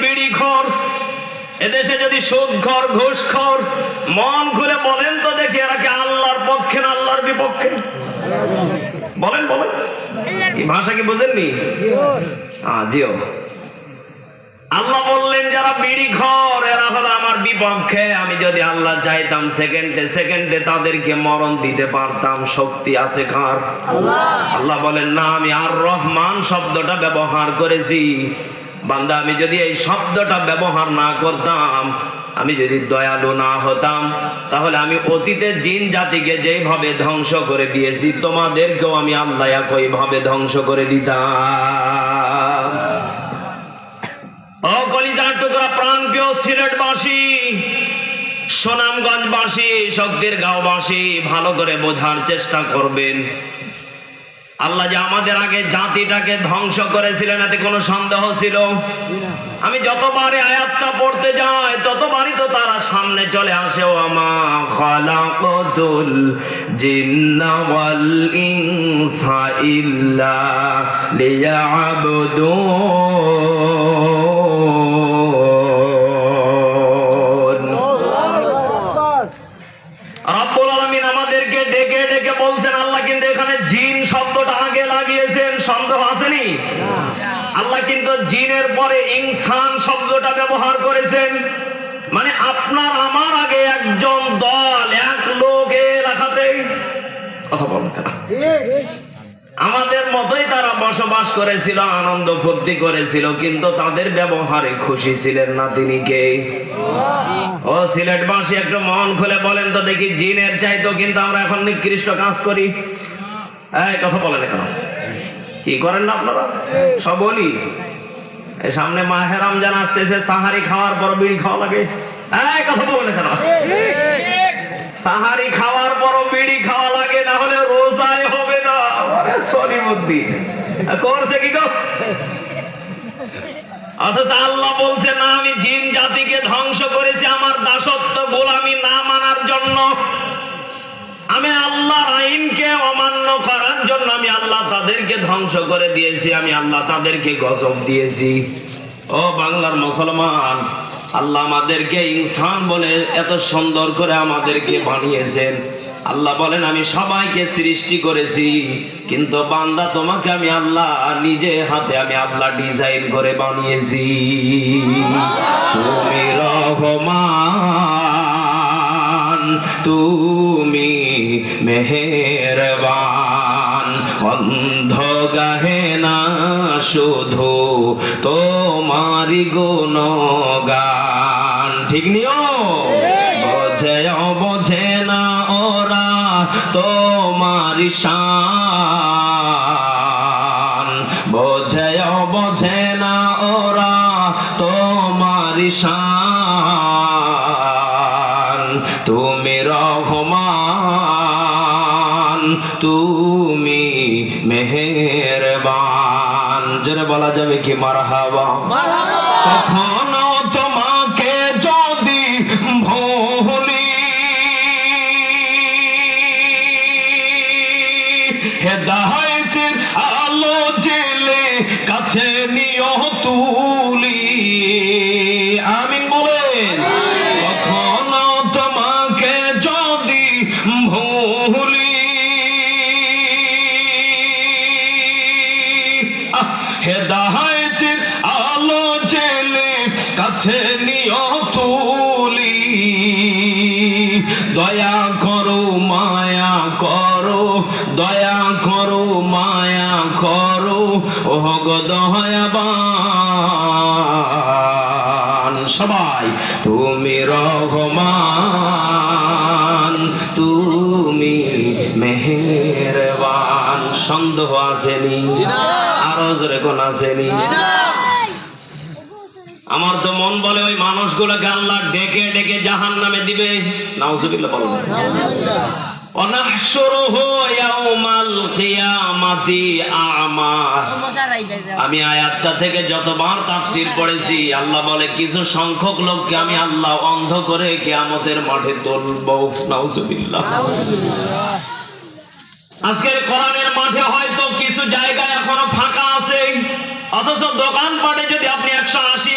বিড়িখোর, এদেশে যদি সুদখোর, ঘুষখোর, মন খুলে বলেন তো দেখি এরা কি আল্লাহর পক্ষে না আল্লাহর বিপক্ষে? বলেন বলেন, কি ভাষা কি বুঝেননি? জিও। আল্লাহ বললেন যারা বিড়িখোর এরা হলো আমার বিপক্ষে। আমি যদি আল্লাহ চাইতাম সেকেন্ডে সেকেন্ডে তাদেরকে মরণ দিতে পারতাম। শক্তি আছে কার? আল্লাহ বলেন না, আমি আর রহমান শব্দটা ব্যবহার করেছি। বান্দা, আমি যদি এই শব্দটা ব্যবহার না করতাম, আমি যদি দয়ালু না হতাম, তাহলে আমি অতীতের জিন জাতিকে যেভাবে ধ্বংস করে দিয়েছি তোমাদেরকেও আমি আল্লাহ একইভাবে ধ্বংস করে দিতাম। ও কলিজার টুকরা প্রাণপ্রিয় সিলেটবাসী, সুনামগঞ্জবাসী, শক্তির গাঁওবাসী, ভালো করে বোঝার চেষ্টা করবেন। আল্লাহ যে আমাদের আগে জাতিটাকে ধ্বংস করেছিলেন এতে কোনো সন্দেহ ছিল? আমি যতবারই আয়াতটা পড়তে যাই ততবারই তো তারা সামনে চলে আসে। ওয়ামা খালাকাতুল জিন্না ওয়াল ইনসা ইল্লা লিয়াবুদুন। রব্বুল আলামিন আমাদেরকে ডেকে ডেকে বলছেন। আল্লাহ কিন্তু এখানে জিন শব্দটা আগে লাগিয়েছেন, সন্দেহ আসেনি? আল্লাহ কিন্তু জিনের পরে ইনসান শব্দটা ব্যবহার করেছেন। মানে আপনার আমার আগে একজন দল, এক লোক এলাকাতে কথা বলেন না, আমাদের মতোই তারা বসবাস করেছিল, আনন্দ ফুর্তি করেছিল, কিন্তু তাদের ব্যবহারে খুশি ছিলেন না। তিনি কে? ও সিলেটবাসী, একটু মন খুলে বলেন তো দেখি, জিনের চাইতো কিন্তু আমরা এখন নিকৃষ্ট কাজ করি। এই কথা বলেন কেন? কি করেন না আপনারা? সব বলি, এই সামনে মাহে রমজান আসতেছে, সাহারি খাওয়ার পর বিড়ি খাওয়া লাগে। এই কথা বলেন কেন? সাহারি খাওয়ার পর বিড়ি খাওয়া লাগে, না হলে রোজায় হবে না। সলিমুদ্দিন করছে কি গো? অথচ আল্লাহ বলছে না, আমি জিন জাতিকে ধ্বংস করেছি আমার দাসত্ব গোলামি না মানার জন্য। আমি আল্লাহর আইনকে অমান্য করার জন্য আমি আল্লাহ তাদেরকে ধ্বংস করে দিয়েছি। আমি আল্লাহ তাদেরকে গজব দিয়েছি। ও বাংলার মুসলমান, আল্লাহ আমাদেরকে ইনসান বলে এত সুন্দর করে আমাদেরকে বানিয়েছেন। আল্লাহ বলেন আমি সবাইকে সৃষ্টি করেছি, কিন্তু বান্দা তোমাকে আমি আল্লাহ নিজে হাতে আমি আল্লাহ ডিজাইন করে বানিয়েছি। তুমি রহমান, তুমি মেহেরবান, অন্ধ গাহে না শুধু তোমারি গুণগান। ঠিক নিও? বোঝে বোঝে না ওরা তোমারি শান, বোঝে বোঝে না ওরা তোমারি শান। তুমি রহমান, তুমি মেহেরবান। জোরে বলা যাবে কি মারহাবা? কখনো তোমাকে যদি ভুলি, হেদায়েতের আলো জেলে কাছে নিও তুলি। আমিন বলেন। কখনো তোমাকে যদি ভুলি, হেদায়েতের আলো জেলে কাছে নিও তুলি। দয়া করো মায়া করো, দয়া করো মায়া করো, ও গো দয়াবান। সবাই তুমি রহমান, তুমি মেহেরবান। সন্দেহ আসেনি? আরো জোরে কোন আসেনি? আমার তো মন বলে ওই মানুষগুলোকে আল্লাহ ডেকে ডেকে জাহান্নামে দিবে। নাউজুবিল্লাহ বলবেন। অনাহশুরুহু ইয়াউমাল কিয়ামাতি আ'মা। আমি আয়াতটা থেকে যতবার তাফসীর পড়েছি, আল্লাহ বলে কিছু সংখ্যক লোককে আমি আল্লাহ অন্ধ করে কিয়ামতের মাঠে তুলবো। নাউজুবিল্লাহ। আজকের কোরআনের মাঠে হয়তো কিছু জায়গায় এখনো ফাঁকা আছে, অথচ দোকানপাটে যদি আপনি 180